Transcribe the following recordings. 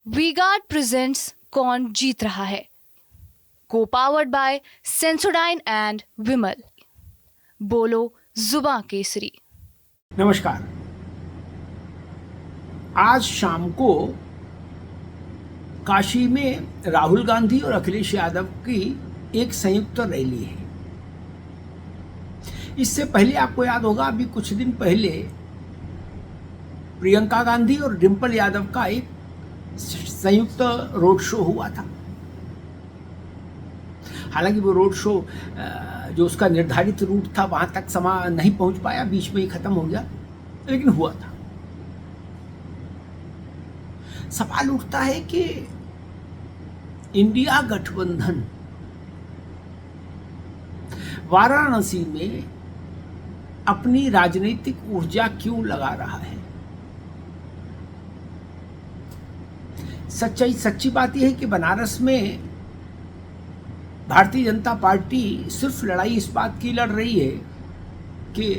V-Guard presents कौन जीत रहा है, को पावर्ड बाय सेंसोडाइन एंड विमल। बोलो जुबां केसरी। नमस्कार। आज शाम को काशी में राहुल गांधी और अखिलेश यादव की एक संयुक्त रैली है। इससे पहले आपको याद होगा, अभी कुछ दिन पहले प्रियंका गांधी और डिंपल यादव का एक संयुक्त रोड शो हुआ था। हालांकि वो रोड शो जो उसका निर्धारित रूट था वहां तक समा नहीं पहुंच पाया, बीच में ही खत्म हो गया, लेकिन हुआ था। सवाल उठता है कि इंडिया गठबंधन वाराणसी में अपनी राजनीतिक ऊर्जा क्यों लगा रहा है। सच्ची बात यह है कि बनारस में भारतीय जनता पार्टी सिर्फ लड़ाई इस बात की लड़ रही है कि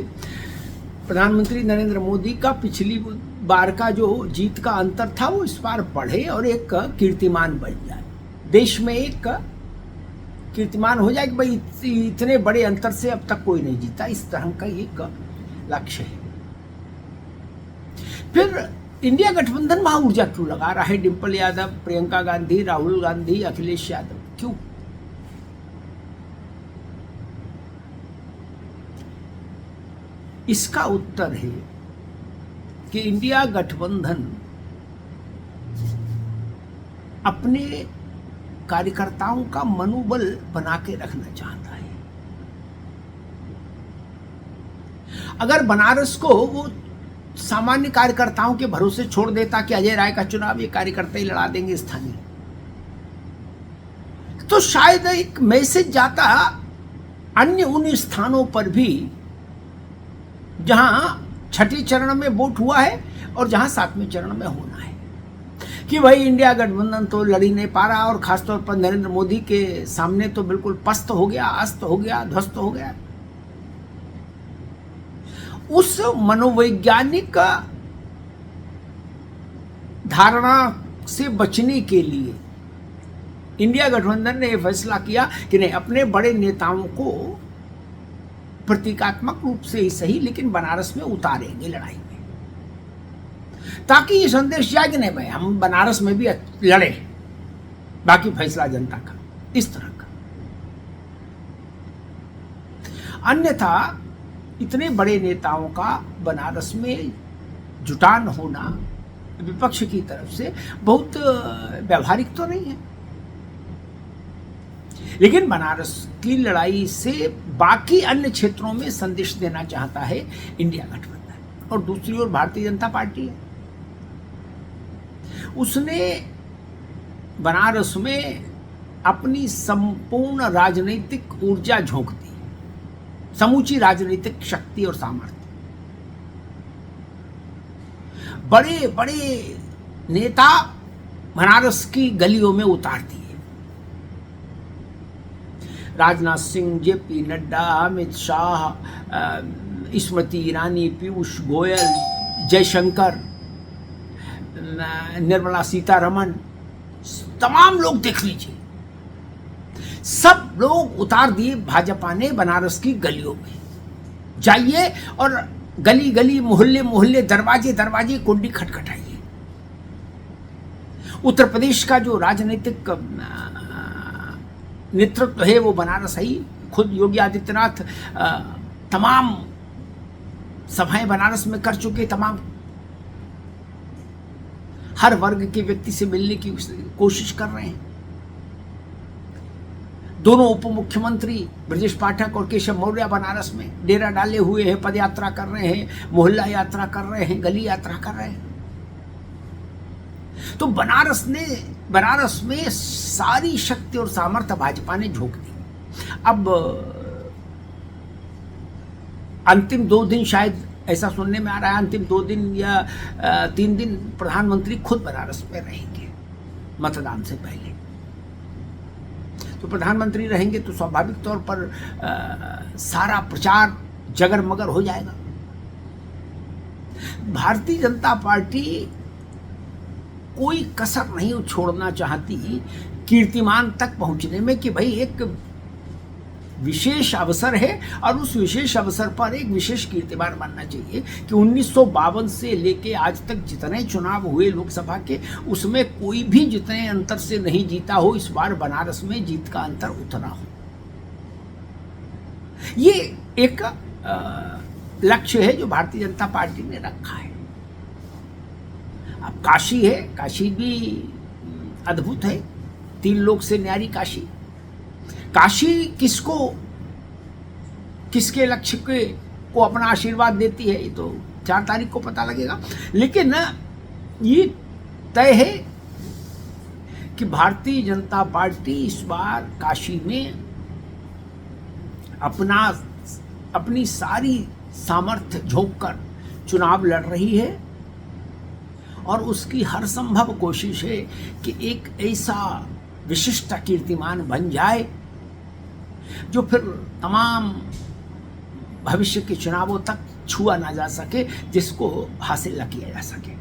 प्रधानमंत्री नरेंद्र मोदी का पिछली बार का जो जीत का अंतर था वो इस बार बढ़े और एक कीर्तिमान बन जाए, देश में एक कीर्तिमान हो जाए कि भाई इतने बड़े अंतर से अब तक कोई नहीं जीता। इस तरह का एक लक्ष्य है। फिर इंडिया गठबंधन वहां ऊर्जा क्यों लगा रहा है? डिंपल यादव, प्रियंका गांधी, राहुल गांधी, अखिलेश यादव, क्यों? इसका उत्तर है कि इंडिया गठबंधन अपने कार्यकर्ताओं का मनोबल बना के रखना चाहता है। अगर बनारस को वो सामान्य कार्यकर्ताओं के भरोसे छोड़ देता कि अजय राय का चुनाव ये कार्यकर्ता ही लड़ा देंगे स्थानीय, तो शायद एक मैसेज जाता अन्य उन स्थानों पर भी जहां छठे चरण में वोट हुआ है और जहां सातवें चरण में होना है, कि भाई इंडिया गठबंधन तो लड़ ही नहीं पा रहा और खासतौर पर नरेंद्र मोदी के सामने तो बिल्कुल पस्त हो गया, अस्त हो गया, ध्वस्त हो गया। उस मनोवैज्ञानिक धारणा से बचने के लिए इंडिया गठबंधन ने यह फैसला किया कि नहीं, अपने बड़े नेताओं को प्रतीकात्मक रूप से ही सही लेकिन बनारस में उतारेंगे लड़ाई में, ताकि ये संदेश जाए कि नहीं भाई हम बनारस में भी लड़े, बाकी फैसला जनता का, इस तरह का। अन्यथा इतने बड़े नेताओं का बनारस में जुटान होना विपक्ष की तरफ से बहुत व्यवहारिक तो नहीं है, लेकिन बनारस की लड़ाई से बाकी अन्य क्षेत्रों में संदेश देना चाहता है इंडिया गठबंधन। और दूसरी ओर भारतीय जनता पार्टी है, उसने बनारस में अपनी संपूर्ण राजनीतिक ऊर्जा झोंक दी, समूची राजनीतिक शक्ति और सामर्थ्य। बड़े बड़े नेता बनारस की गलियों में उतार दिए। राजनाथ सिंह, जेपी नड्डा, अमित शाह, स्मृति ईरानी, पीयूष गोयल, जयशंकर, निर्मला सीतारमण, तमाम लोग देख लीजिए, सब लोग उतार दिए भाजपा ने बनारस की गलियों में। जाइए और गली गली, मोहल्ले मोहल्ले, दरवाजे दरवाजे कुंडी खटखटाइए। उत्तर प्रदेश का जो राजनीतिक नेतृत्व है वो बनारस है ही। खुद योगी आदित्यनाथ तमाम सभाएं बनारस में कर चुके, तमाम हर वर्ग के व्यक्ति से मिलने की कोशिश कर रहे हैं। दोनों उप मुख्यमंत्री ब्रजेश पाठक और केशव मौर्य बनारस में डेरा डाले हुए हैं, पद यात्रा कर रहे हैं, मोहल्ला यात्रा कर रहे हैं, गली यात्रा कर रहे हैं। तो बनारस में सारी शक्ति और सामर्थ्य भाजपा ने झोंक दी। अब अंतिम 2 दिन, शायद ऐसा सुनने में आ रहा है, अंतिम 2 दिन या 3 दिन प्रधानमंत्री खुद बनारस में रहेंगे मतदान से पहले। तो प्रधानमंत्री रहेंगे तो स्वाभाविक तौर पर सारा प्रचार जगर मगर हो जाएगा। भारतीय जनता पार्टी कोई कसर नहीं छोड़ना चाहती कीर्तिमान तक पहुंचने में कि भाई एक विशेष अवसर है और उस विशेष अवसर पर एक विशेष कीर्तिमान बनना चाहिए कि 1952 से लेके आज तक जितने चुनाव हुए लोकसभा के, उसमें कोई भी जितने अंतर से नहीं जीता हो, इस बार बनारस में जीत का अंतर उतना हो। ये एक लक्ष्य है जो भारतीय जनता पार्टी ने रखा है। अब काशी है, काशी भी अद्भुत है, 3 लोक से न्यारी काशी। काशी किसके लक्ष्य को अपना आशीर्वाद देती है, ये तो 4 तारीख को पता लगेगा। लेकिन ये तय है कि भारतीय जनता पार्टी इस बार काशी में अपनी सारी सामर्थ्य झोंक कर चुनाव लड़ रही है और उसकी हर संभव कोशिश है कि एक ऐसा विशिष्ट कीर्तिमान बन जाए जो फिर तमाम भविष्य के चुनावों तक छुआ ना जा सके, जिसको हासिल न किया जा सके।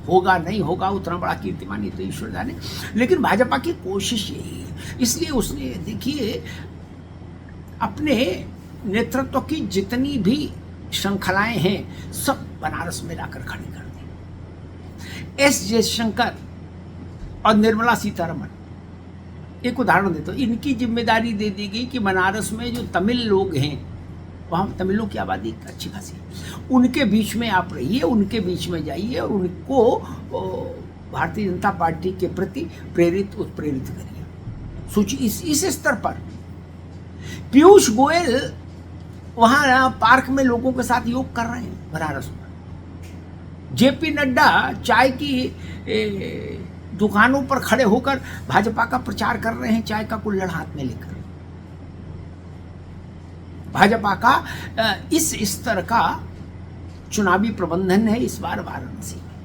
होगा नहीं होगा उतना बड़ा कीर्तिमान ये तो ईश्वर जाने, लेकिन भाजपा की कोशिश यही है। इसलिए उसने देखिए अपने नेतृत्व की जितनी भी श्रृंखलाएं हैं सब बनारस में लाकर खड़ी कर दी। एस जयशंकर और निर्मला सीतारमण, एक उदाहरण देता हूँ, इनकी जिम्मेदारी दे दी गई कि बनारस में जो तमिल लोग हैं, वहाँ तमिलों की आबादी अच्छी खासी है, उनके बीच में आप रहिए, उनके बीच में जाइए और उनको भारतीय जनता पार्टी के प्रति उत्प्रेरित करिए। सोचिए इस स्तर पर पीयूष गोयल वहाँ पार्क में लोगों के साथ योग कर रहे हैं बनारस में। जेपी नड्डा चाय की दुकानों पर खड़े होकर भाजपा का प्रचार कर रहे हैं, चाय का कुल्हड़ हाथ में लेकर। भाजपा का इस स्तर का चुनावी प्रबंधन है इस बार वाराणसी में।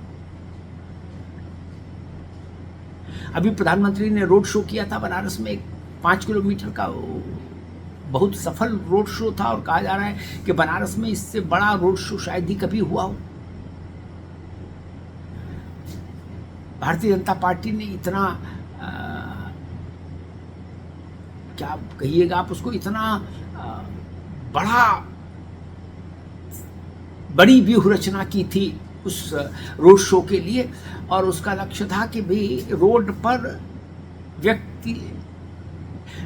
अभी प्रधानमंत्री ने रोड शो किया था बनारस में, 5 किलोमीटर का बहुत सफल रोड शो था और कहा जा रहा है कि बनारस में इससे बड़ा रोड शो शायद ही कभी हुआ हो। भारतीय जनता पार्टी ने इतना क्या कहिएगा आप उसको, इतना बड़ी व्यूह रचना की थी उस रोड शो के लिए, और उसका लक्ष्य था कि भी रोड पर व्यक्ति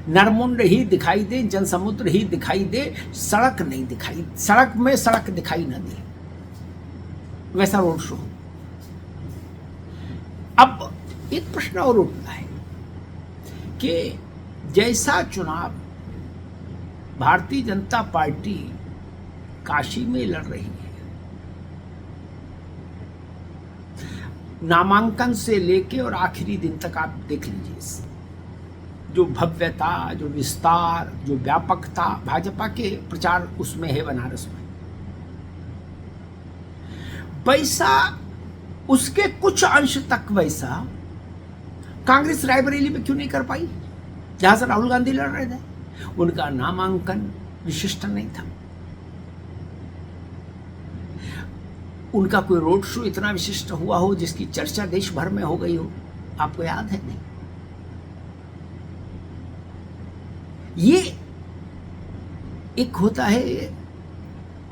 नरमुंड ही दिखाई दे, जनसमुद्र ही दिखाई दे, सड़क नहीं दिखाई, सड़क में सड़क दिखाई न दे, वैसा रोड शो। अब एक प्रश्न और उठता है कि जैसा चुनाव भारतीय जनता पार्टी काशी में लड़ रही है, नामांकन से लेके और आखिरी दिन तक आप देख लीजिए, जो भव्यता, जो विस्तार, जो व्यापकता भाजपा के प्रचार उसमें है बनारस में, वैसा उसके कुछ अंश तक वैसा कांग्रेस रायबरेली में क्यों नहीं कर पाई, जहां से राहुल गांधी लड़ रहे थे। उनका नामांकन विशिष्ट नहीं था, उनका कोई रोड शो इतना विशिष्ट हुआ हो जिसकी चर्चा देश भर में हो गई हो, आपको याद है? नहीं। ये एक होता है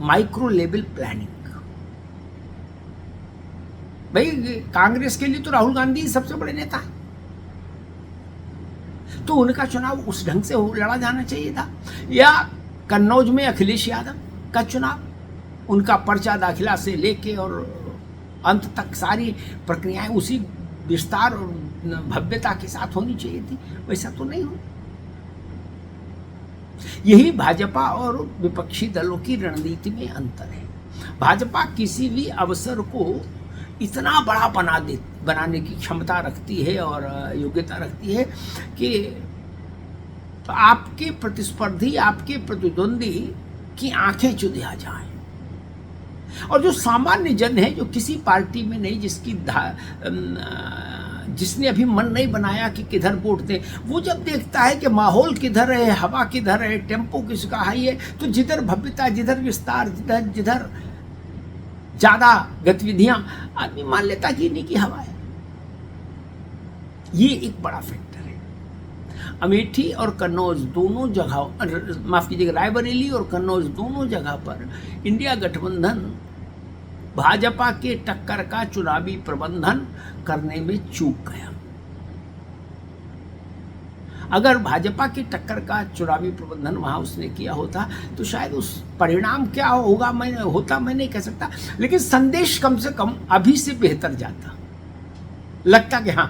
माइक्रो लेवल प्लानिंग। भाई कांग्रेस के लिए तो राहुल गांधी सबसे बड़े नेता हैं, तो उनका चुनाव उस ढंग से लड़ा जाना चाहिए था। या कन्नौज में अखिलेश यादव का चुनाव, उनका पर्चा दाखिला से लेके और अंत तक सारी प्रक्रियाएं उसी विस्तार और भव्यता के साथ होनी चाहिए थी, वैसा तो नहीं हो। यही भाजपा और विपक्षी दलों की रणनीति में अंतर है। भाजपा किसी भी अवसर को इतना बड़ा बनाने की क्षमता रखती है और योग्यता रखती है कि आपके प्रतिस्पर्धी, आपके प्रतिद्वंदी की आंखें चुदिया जाएं। और जो सामान्य जन है, जो किसी पार्टी में नहीं, जिसने अभी मन नहीं बनाया कि किधर वोट दे, वो जब देखता है कि माहौल किधर है, हवा किधर है, टेम्पो किसका हाई है, तो जिधर भव्यता, जिधर विस्तार, जिधर ज्यादा गतिविधियां, आदमी मान लेता कि इन्हीं की हवा है। ये एक बड़ा फैक्टर है। अमेठी और कन्नौज दोनों जगह, माफ कीजिएगा, रायबरेली और कन्नौज दोनों जगह पर इंडिया गठबंधन भाजपा के टक्कर का चुनावी प्रबंधन करने में चूक गया। अगर भाजपा की टक्कर का चुनावी प्रबंधन वहां उसने किया होता तो शायद उस परिणाम क्या होगा मैं नहीं कह सकता, लेकिन संदेश कम से कम अभी से बेहतर जाता। लगता कि हाँ,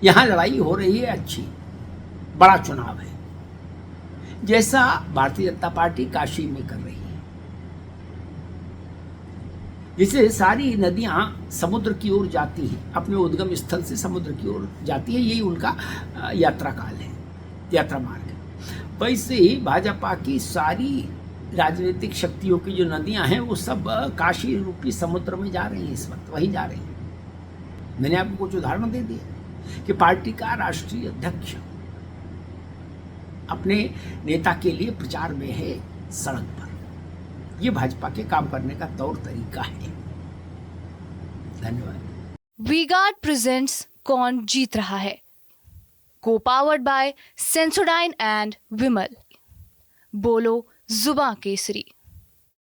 यहां लड़ाई हो रही है, अच्छी, बड़ा चुनाव है, जैसा भारतीय जनता पार्टी काशी में कर रही है। जिससे सारी नदियां समुद्र की ओर जाती हैं, अपने उद्गम स्थल से समुद्र की ओर जाती है, यही उनका यात्रा काल है, यात्रा मार्ग है। वैसे ही भाजपा की सारी राजनीतिक शक्तियों की जो नदियां हैं वो सब काशी रूपी समुद्र में जा रही हैं, इस वक्त वही जा रही हैं। मैंने आपको कुछ उदाहरण दे दिए कि पार्टी का राष्ट्रीय अध्यक्ष अपने नेता के लिए प्रचार में है सड़क पर। ये भाजपा के काम करने का तौर तरीका है। धन्यवाद। वी-गार्ड प्रेजेंट्स कौन जीत रहा है, को पावर्ड बाय सेंसोडाइन एंड विमल। बोलो जुबां केसरी।